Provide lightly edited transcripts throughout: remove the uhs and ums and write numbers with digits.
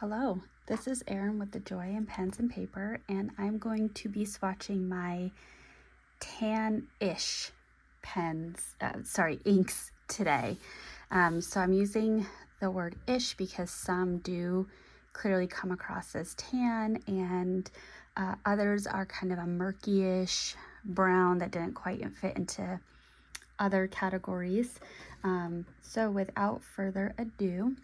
Hello, this is Erin with the Joy in Pens and Paper, and I'm going to be swatching my tan-ish inks today. So I'm using the word ish because some do clearly come across as tan, and others are kind of a murky-ish brown that didn't quite fit into other categories. So without further ado,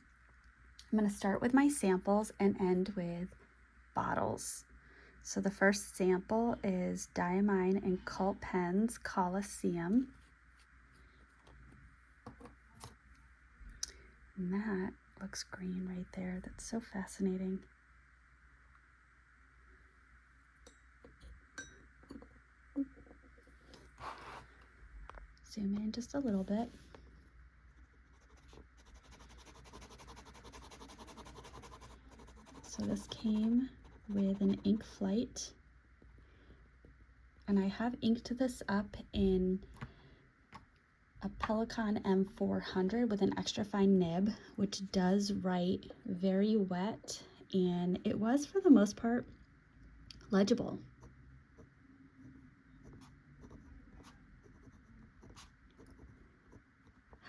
I'm going to start with my samples and end with bottles. So the first sample is Diamine and Cult Pens Coliseum. And that looks green right there. That's so fascinating. Zoom in just a little bit. So this came with an ink flight, and I have inked this up in a Pelikan M400 with an extra fine nib, which does write very wet, and it was for the most part legible.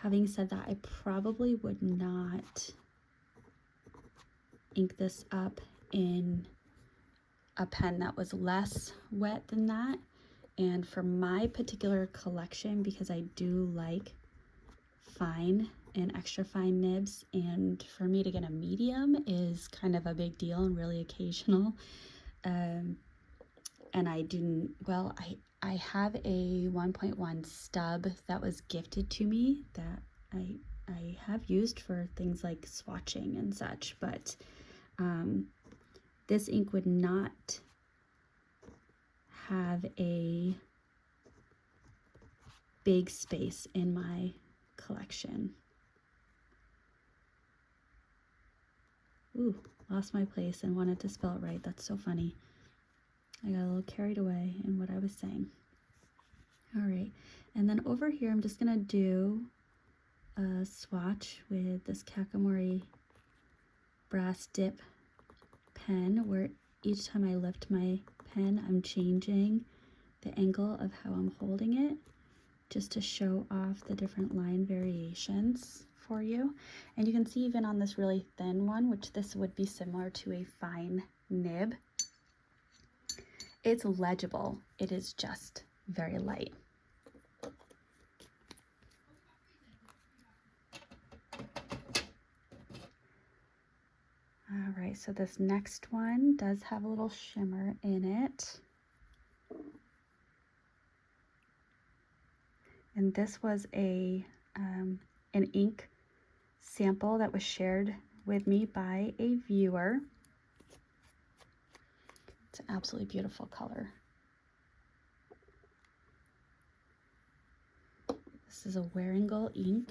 Having said that, I probably would not ink this up in a pen that was less wet than that. And for my particular collection, because I do like fine and extra fine nibs, and for me to get a medium is kind of a big deal and really occasional. And I didn't, well, I have a 1.1 stub that was gifted to me that I have used for things like swatching and such, but this ink would not have a big space in my collection. Ooh, lost my place and wanted to spell it right. That's so funny. I got a little carried away in what I was saying. All right, and then over here, I'm just gonna do a swatch with this Kakamori brass dip pen, where each time I lift my pen, I'm changing the angle of how I'm holding it, just to show off the different line variations for you. And you can see even on this really thin one, which this would be similar to a fine nib, it's legible. It is just very light. All right, so this next one does have a little shimmer in it. And this was an ink sample that was shared with me by a viewer. It's an absolutely beautiful color. This is a Wearingeul ink.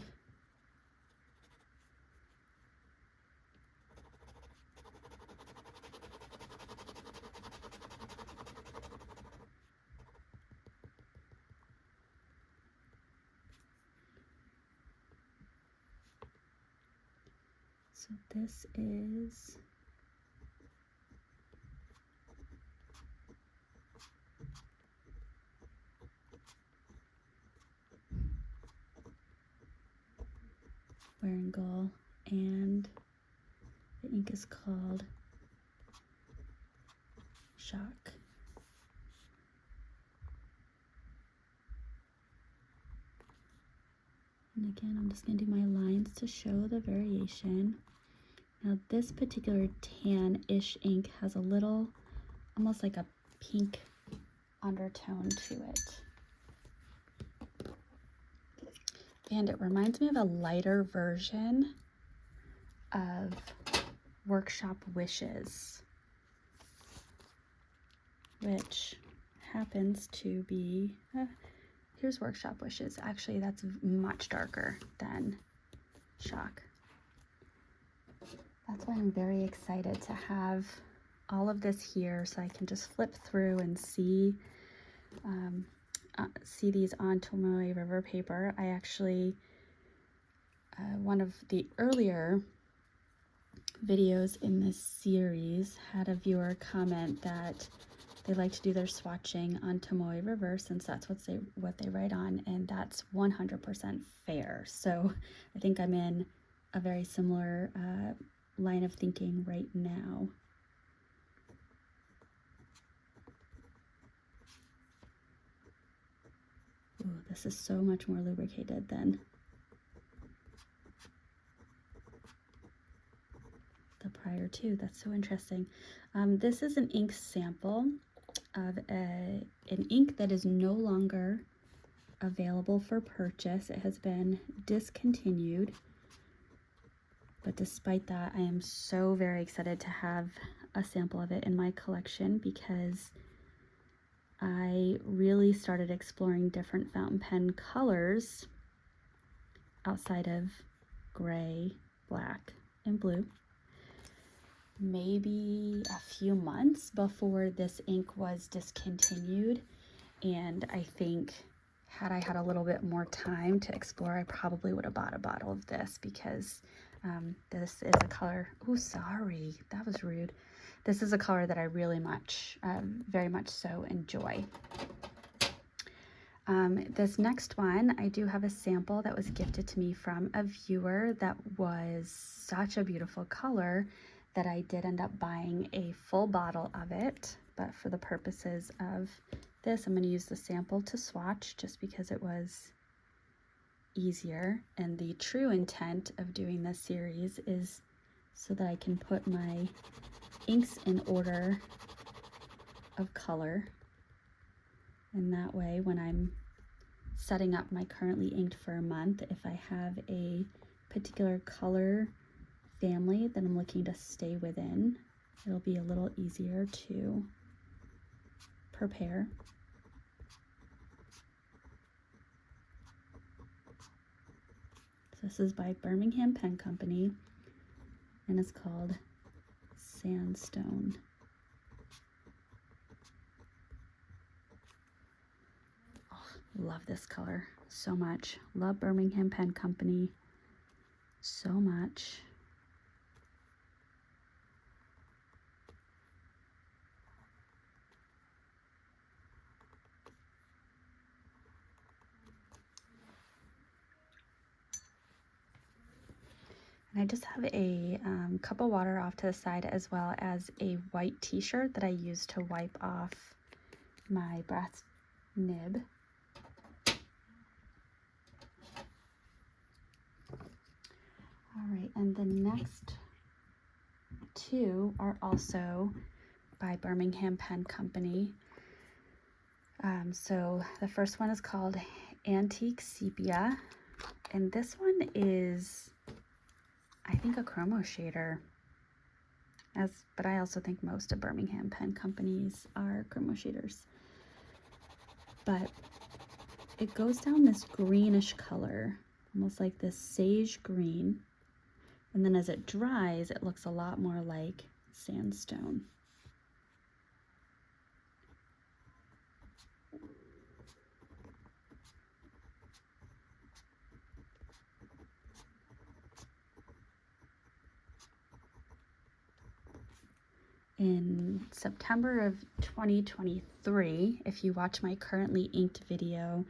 So this is Wearingeul, and the ink is called Shock. And again, I'm just going to do my lines to show the variation. Now this particular tan-ish ink has a little, almost like a pink undertone to it. And it reminds me of a lighter version of Workshop Wishes, which happens to be, here's Workshop Wishes. Actually, that's much darker than Shock. That's why I'm very excited to have all of this here, so I can just flip through and see these on Tomoe River paper. I actually, one of the earlier videos in this series had a viewer comment that they like to do their swatching on Tomoe reverse since that's what they write on, and that's 100% fair. So I think I'm in a very similar line of thinking right now. Ooh, this is so much more lubricated than the prior two. That's so interesting. This is an ink sample of an ink that is no longer available for purchase. It has been discontinued. But despite that, I am so very excited to have a sample of it in my collection because I really started exploring different fountain pen colors outside of gray, black, and blue maybe a few months before this ink was discontinued. And I think had I had a little bit more time to explore, I probably would have bought a bottle of this because this is a color, oh sorry, that was rude. This is a color that I really very much so enjoy. This next one, I do have a sample that was gifted to me from a viewer that was such a beautiful color that I did end up buying a full bottle of it. But for the purposes of this, I'm going to use the sample to swatch just because it was easier. And the true intent of doing this series is so that I can put my inks in order of color. And that way, when I'm setting up my currently inked for a month, if I have a particular color family that I'm looking to stay within, it'll be a little easier to prepare. So this is by Birmingham Pen Company, and it's called Sandstone. Love this color so much. Love Birmingham Pen Company so much. And I just have a cup of water off to the side, as well as a white t-shirt that I use to wipe off my brass nib. All right, and the next two are also by Birmingham Pen Company. So the first one is called Antique Sepia, and this one is, I think, a chromo shader. But I also think most of Birmingham Pen Companies are chromo shaders. But it goes down this greenish color, almost like this sage green. And then as it dries, it looks a lot more like sandstone. In September of 2023, if you watch my currently inked video,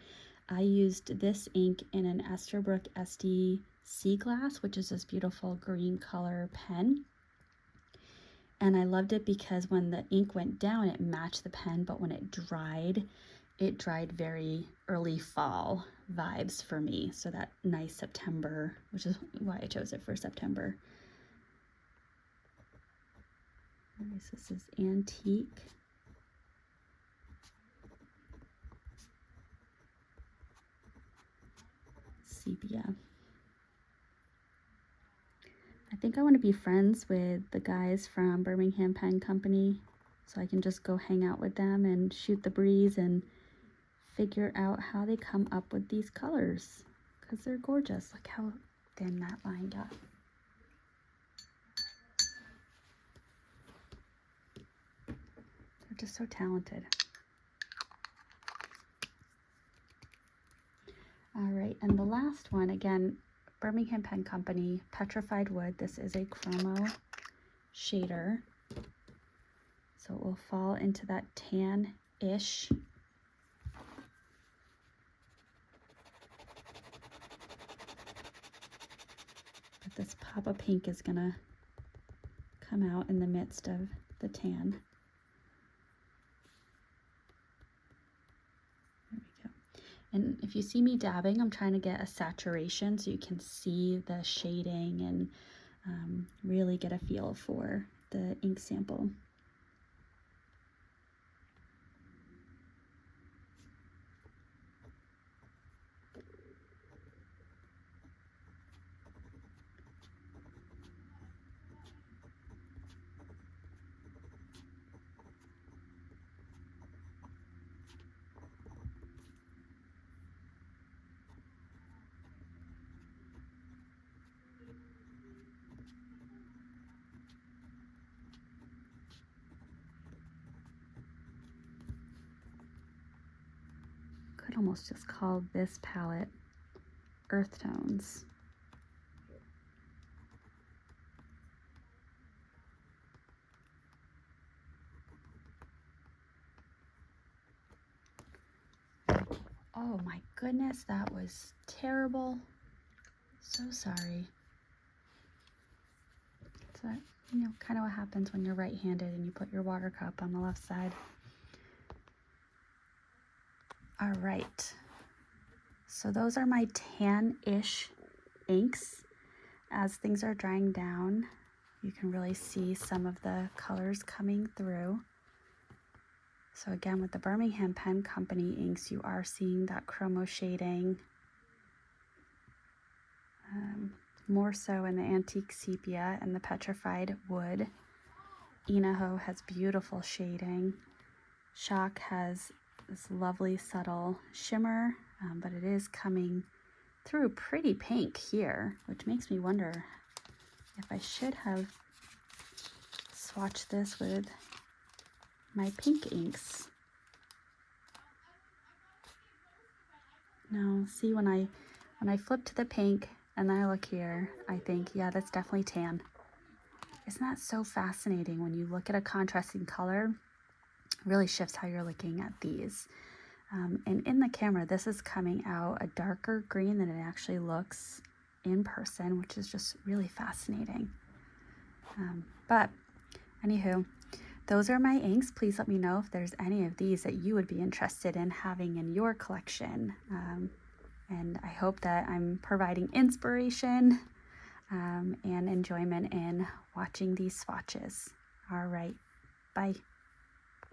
I used this ink in an Esterbrook SD Sea Glass, which is this beautiful green color pen. And I loved it because when the ink went down, it matched the pen, but when it dried very early fall vibes for me. So that nice September, which is why I chose it for September. So this is Antique Sepia. I think I want to be friends with the guys from Birmingham Pen Company so I can just go hang out with them and shoot the breeze and figure out how they come up with these colors, because they're gorgeous. Look how thin that line got. They're just so talented. All right, and the last one, again, Birmingham Pen Company, Petrified Wood. This is a chromo shader. So it will fall into that tan-ish. But this pop of pink is gonna come out in the midst of the tan. There we go. And if you see me dabbing, I'm trying to get a saturation so you can see the shading and really get a feel for the ink sample. Could almost just call this palette Earth Tones. Oh my goodness, that was terrible. So sorry. So, you know, kind of what happens when you're right-handed and you put your water cup on the left side. All right. So those are my tan-ish inks. As things are drying down, you can really see some of the colors coming through. So again, with the Birmingham Pen Company inks, you are seeing that chromo shading. More so in the antique sepia and the petrified wood. Inaho has beautiful shading. Shock has this lovely subtle shimmer, but it is coming through pretty pink here, which makes me wonder if I should have swatched this with my pink inks. No, see, when I flip to the pink and then I look here, I think, yeah, that's definitely tan. Isn't that so fascinating? When you look at a contrasting color, it really shifts how you're looking at these. And in the camera, this is coming out a darker green than it actually looks in person, which is just really fascinating. But anywho, those are my inks. Please let me know if there's any of these that you would be interested in having in your collection. And I hope that I'm providing inspiration and enjoyment in watching these swatches. All right, bye.